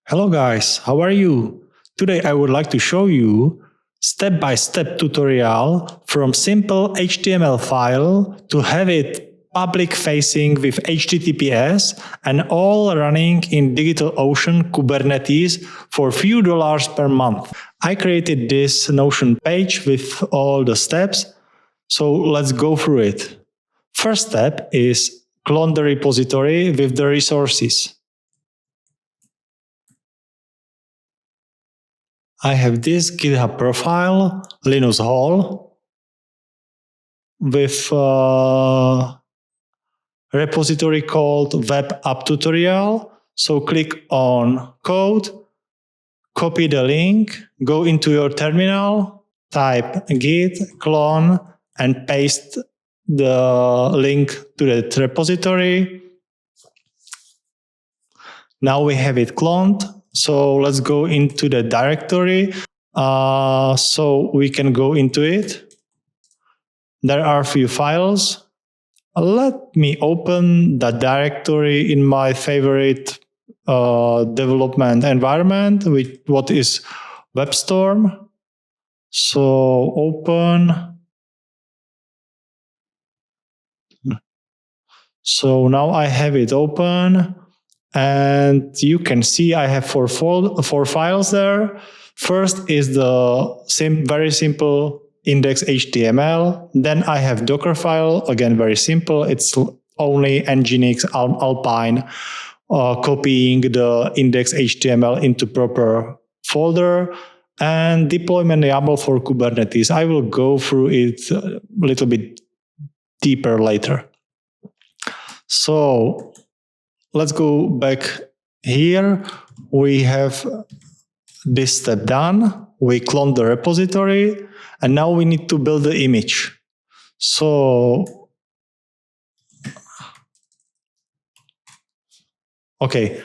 Hello guys, how are you? Today I would like to show you step-by-step tutorial from simple HTML file to have it public facing with HTTPS and all running in DigitalOcean Kubernetes for a few dollars per month. I created this Notion page with all the steps, so let's go through it. First step is clone the repository with the resources. I have this GitHub profile, Linus Hall, with a repository called Web App Tutorial. So click on Code, copy the link, go into your terminal, type git clone, and paste the link to that repository. Now we have it cloned. So let's go into the directory. So we can go into it. There are a few files. Let me open the directory in my favorite development environment, with what is WebStorm. So open. So now I have it open. And you can see I have four files there. First is the very simple index.html. Then I have Docker file, again very simple. It's only nginx alpine copying the index.html into proper folder, and deployment YAML for Kubernetes. I will go through it a little bit deeper later. So let's go back here. We have this step done. We cloned the repository, and now we need to build the image. So, okay,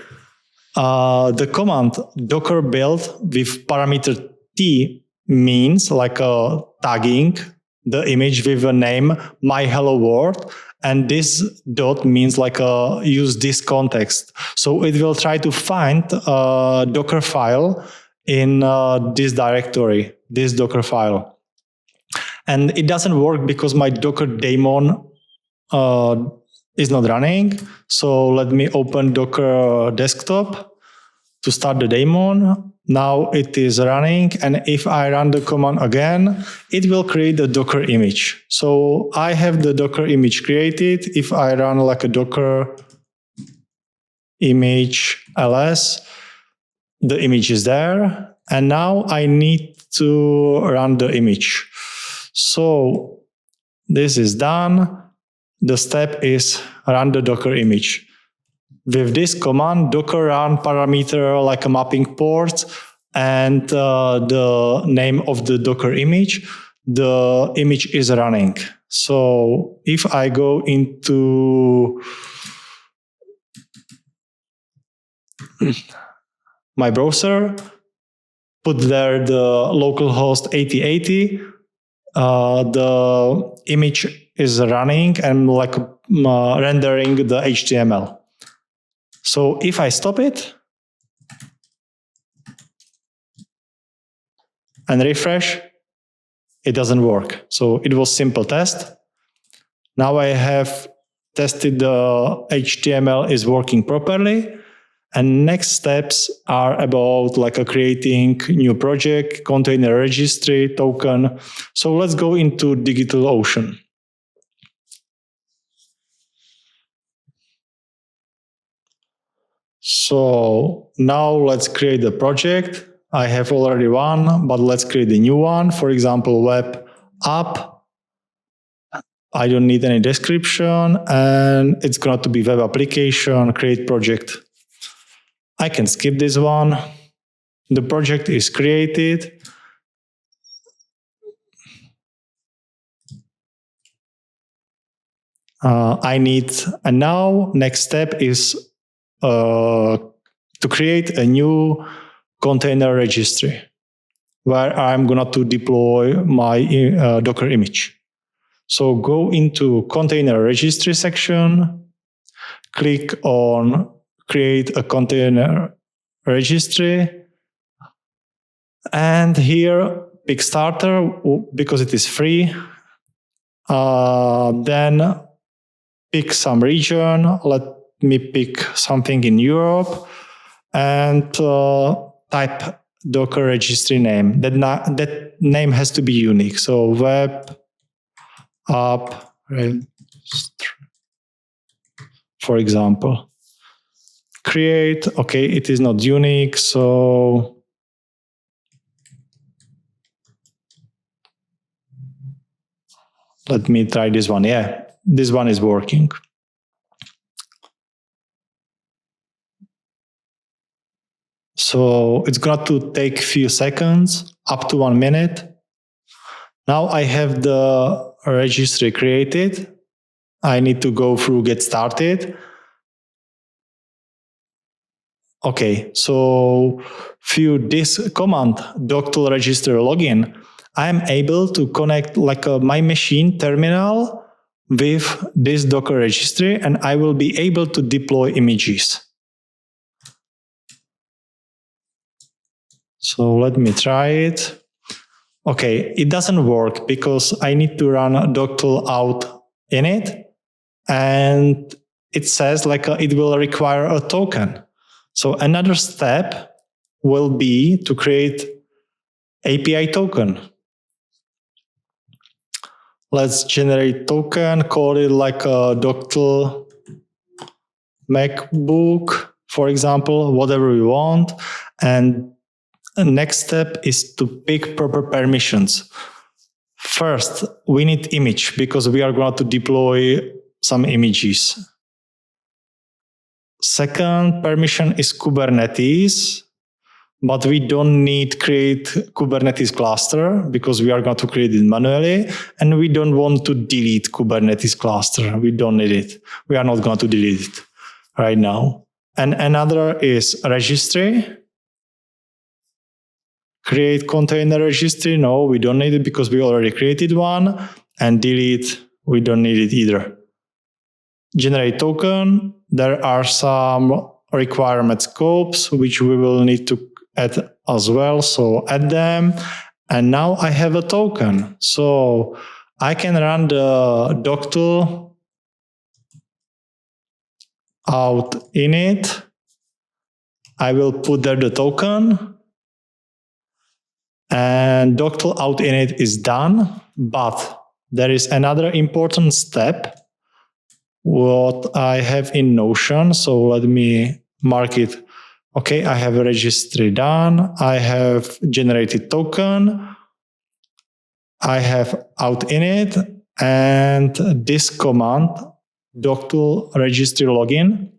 the command docker build with parameter t means like a tagging the image with a name my hello world. And this dot means like use this context. So it will try to find a Docker file in this directory, this Docker file. And it doesn't work because my Docker daemon is not running. So let me open Docker desktop to start the daemon. Now it is running, and if I run the command again, it will create the Docker image. So I have the Docker image created. If I run like a Docker image ls, the image is there. And now I need to run the image. So this is done. The step is run the Docker image. With this command, docker run parameter like a mapping port and the name of the Docker image, the image is running. So if I go into my browser, put there the localhost 8080, the image is running and like rendering the HTML. So if I stop it and refresh, it doesn't work. So it was simple test. Now I have tested the HTML is working properly. And next steps are about like creating new project, container registry, token. So let's go into DigitalOcean. So now let's create a project. I have already one, but let's create a new one. For example, web app. I don't need any description, and it's going to be web application, create project. I can skip this one. The project is created. And now next step is to create a new container registry where I'm going to deploy my Docker image. So go into container registry section, click on create a container registry. And here, pick starter, because it is free. Then pick some region. Let me pick something in Europe. And type Docker registry name. That name has to be unique. So web app registry, for example. Create. Okay, it is not unique, so let me try this one. Yeah, this one is working. So it's going to take a few seconds, up to 1 minute. Now I have the registry created. I need to go through get started. Okay, so through this command, doctl register login, I'm able to connect like my machine terminal with this Docker registry, and I will be able to deploy images. So let me try it. Okay, it doesn't work because I need to run doctl out init, and it says like it will require a token. So another step will be to create API token. Let's generate token, call it like a doctl MacBook, for example, whatever we want. And the next step is to pick proper permissions. First, we need image because we are going to deploy some images. Second permission is Kubernetes, but we don't need create Kubernetes cluster because we are going to create it manually, and we don't want to delete Kubernetes cluster. We don't need it. We are not going to delete it right now. And another is registry. Create container registry. No, we don't need it because we already created one. And delete, we don't need it either. Generate token. There are some requirement scopes which we will need to add as well. So add them. And now I have a token. So I can run the doctl out init. I will put there the token. And doctl out init is done. But there is another important step what I have in Notion. So let me mark it. Okay, I have a registry done. I have generated token. I have out init, and this command, doctl registry login.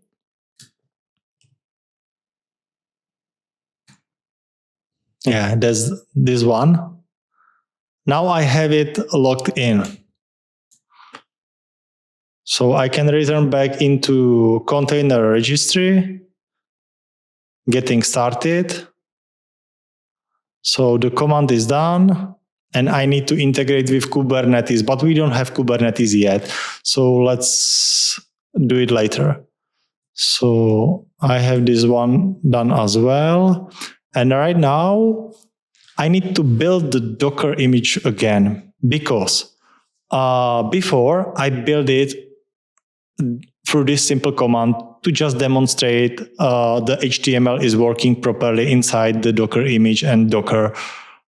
Yeah, there's this one. Now I have it logged in. So I can return back into container registry, getting started. So the command is done, and I need to integrate with Kubernetes, but we don't have Kubernetes yet. So let's do it later. So I have this one done as well. And right now I need to build the Docker image again because before I built it through this simple command to just demonstrate the HTML is working properly inside the Docker image and Docker.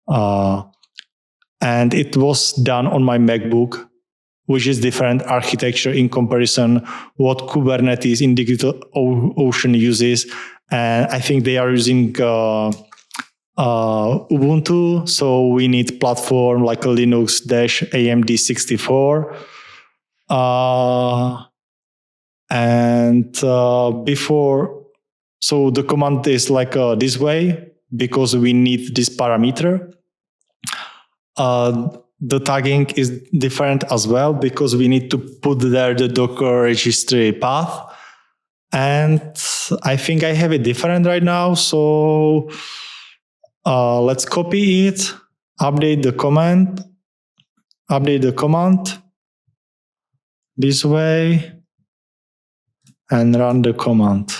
And it was done on my MacBook, which is different architecture in comparison what Kubernetes in DigitalOcean uses. And I think they are using Ubuntu, so we need platform like a Linux-AMD 64. Before, so the command is like this way because we need this parameter. The tagging is different as well because we need to put there the Docker registry path. And I think I have it different right now. So let's copy it, update the command this way, and run the command.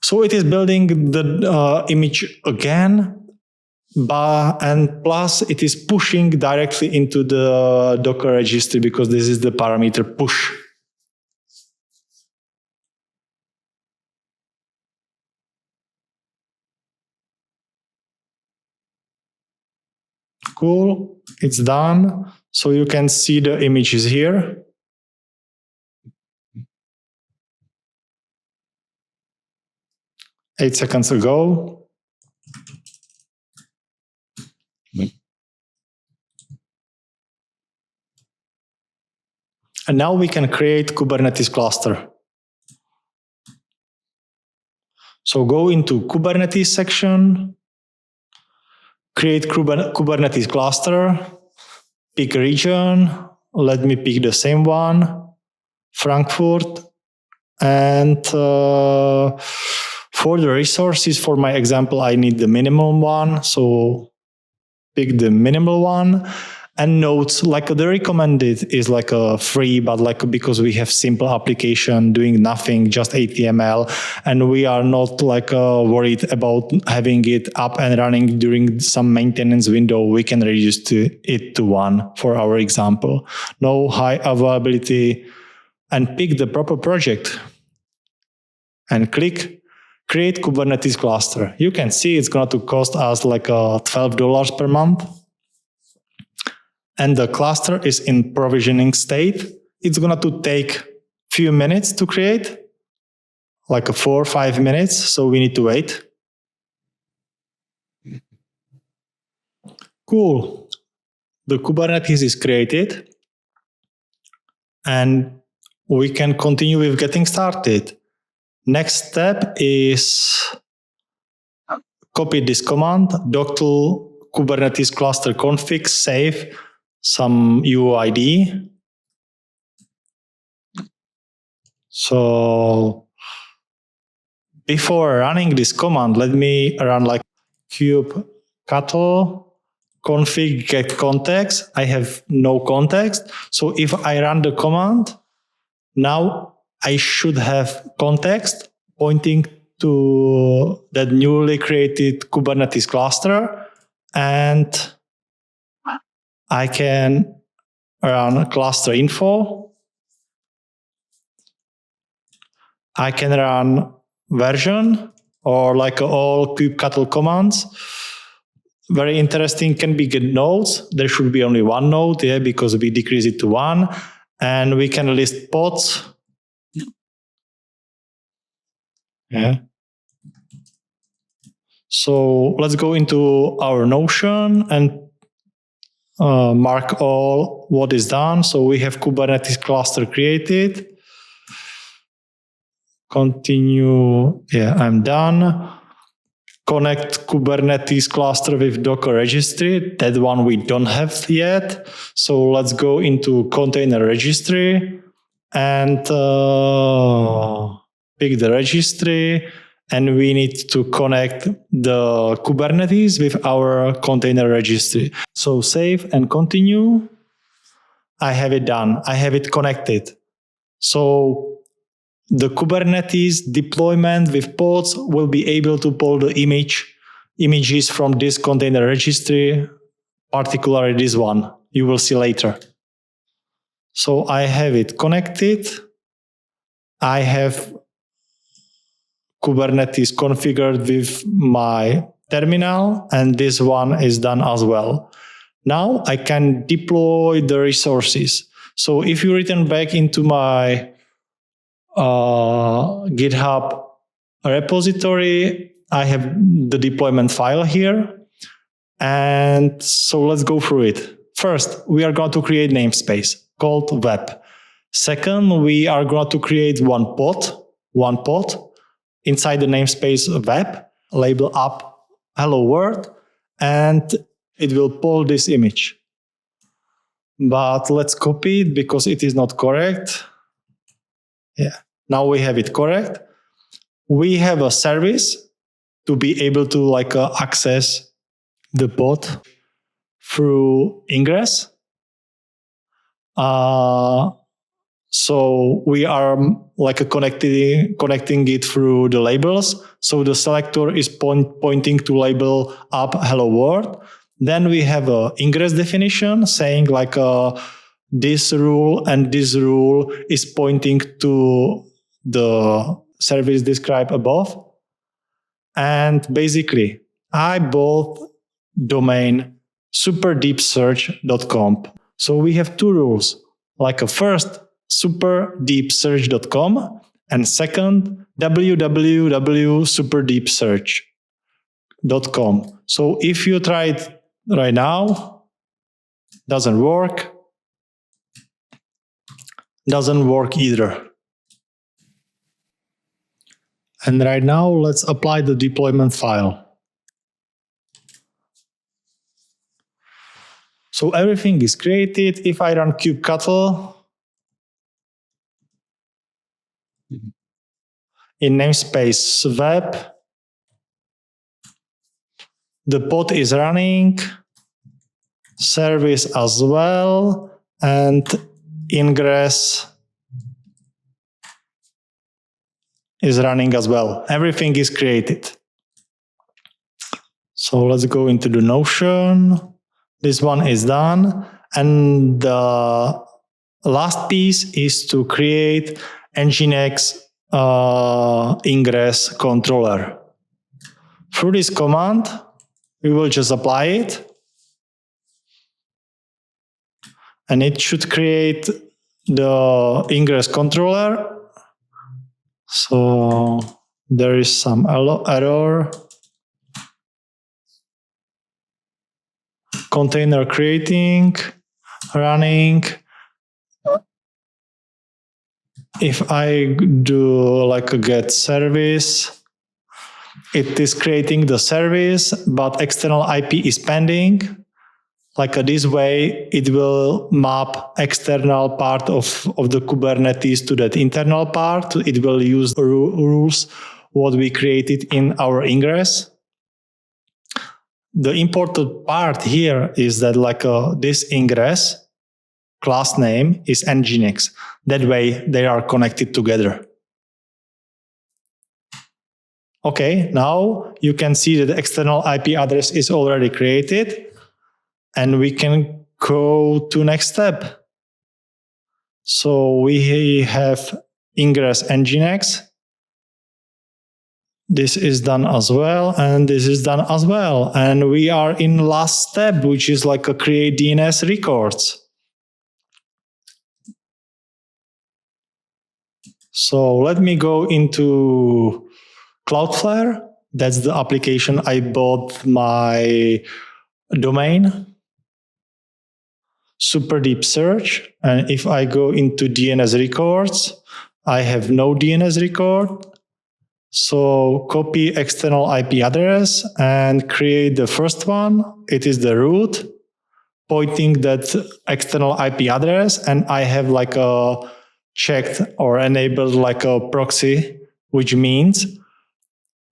So it is building the image again, and plus it is pushing directly into the Docker registry because this is the parameter push. Cool, it's done. So you can see the images here. Eight seconds ago. And now we can create Kubernetes cluster. So go into Kubernetes section, create Kubernetes cluster, pick region. Let me pick the same one, Frankfurt. And for the resources, for my example, I need the minimum one. So pick the minimal one. And notes, like the recommended is like a free, but like because we have simple application doing nothing, just HTML, and we are not like worried about having it up and running during some maintenance window, we can reduce it to 1 for our example. No high availability, and pick the proper project and click create Kubernetes cluster. You can see it's going to cost us like $12 per month. And the cluster is in provisioning state. It's going to take few minutes to create, like 4 or 5 minutes, so we need to wait. Cool. The Kubernetes is created, and we can continue with getting started. Next step is copy this command, doctl Kubernetes cluster config, save some UID. So before running this command, let me run like kubectl config get context. I have no context. So if I run the command, now I should have context pointing to that newly created Kubernetes cluster, and I can run cluster info. I can run version or like all kubectl commands. Very interesting can be get nodes. There should be only one node, yeah, because we decrease it to 1. And we can list pods. Yeah. So let's go into our Notion and mark all what is done. So we have Kubernetes cluster created. Continue. Yeah, I'm done. Connect Kubernetes cluster with Docker registry. That one we don't have yet. So let's go into container registry and pick the registry. And we need to connect the Kubernetes with our container registry. So save and continue. I have it done. I have it connected. So the Kubernetes deployment with pods will be able to pull the images from this container registry, particularly this one. You will see later. So I have it connected. I have Kubernetes configured with my terminal, and this one is done as well. Now I can deploy the resources. So if you return back into my GitHub repository, I have the deployment file here. And so let's go through it. First, we are going to create namespace called web. Second, we are going to create one pod inside the namespace web, label up hello world, and it will pull this image. But let's copy it because it is not correct. Yeah, now we have it correct. We have a service to be able to access the pod through ingress. So we are like connecting it through the labels. So the selector is pointing to label up hello world. Then we have a ingress definition saying like this rule and this rule is pointing to the service described above. And basically, I bought domain superdeepsearch.com. So we have two rules, like a first superdeepsearch.com and second www.superdeepsearch.com. So if you try it right now, doesn't work either. And right now, let's apply the deployment file. So everything is created. If I run kubectl in namespace web, the pod is running, service as well, and ingress is running as well. Everything is created. So let's go into the Notion. This one is done. And the last piece is to create nginx ingress controller. Through this command, we will just apply it. And it should create the ingress controller. So there is some error. Container creating, running. If I do like a get service, it is creating the service, but external IP is pending. Like this way, it will map external part of the Kubernetes to that internal part. It will use rules what we created in our ingress. The important part here is that like this ingress class name is nginx. That way they are connected together. Okay, now you can see that the external IP address is already created. And we can go to next step. So we have ingress-nginx. This is done as well, and this is done as well. And we are in last step, which is like a create DNS records. So let me go into Cloudflare. That's the application I bought my domain. Super deep search, and if I go into DNS records, I have no DNS record. So copy external IP address and create the first one. It is the root, pointing that external IP address, and I have like a checked or enabled like a proxy, which means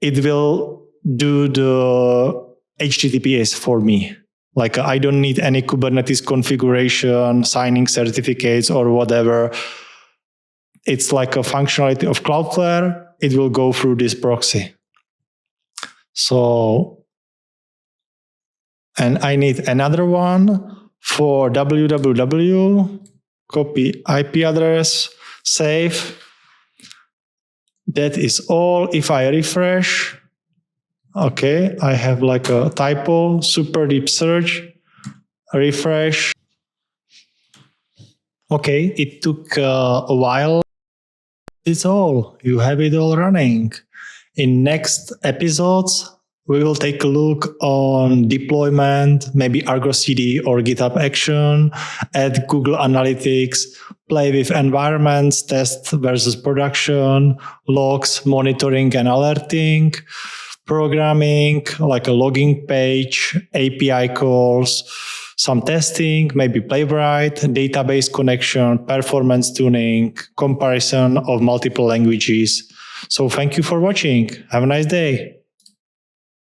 it will do the HTTPS for me. Like I don't need any Kubernetes configuration, signing certificates or whatever. It's like a functionality of Cloudflare. It will go through this proxy. So, and I need another one for www, copy IP address, save. That is all. If I refresh, okay, I have like a typo, super deep search, refresh. Okay, it took a while. It's all. You have it all running. In next episodes, we will take a look on deployment, maybe Argo CD or GitHub Action, add Google Analytics, play with environments, test versus production, logs, monitoring and alerting, programming, like a logging page, API calls, some testing, maybe Playwright, database connection, performance tuning, comparison of multiple languages. So thank you for watching. Have a nice day.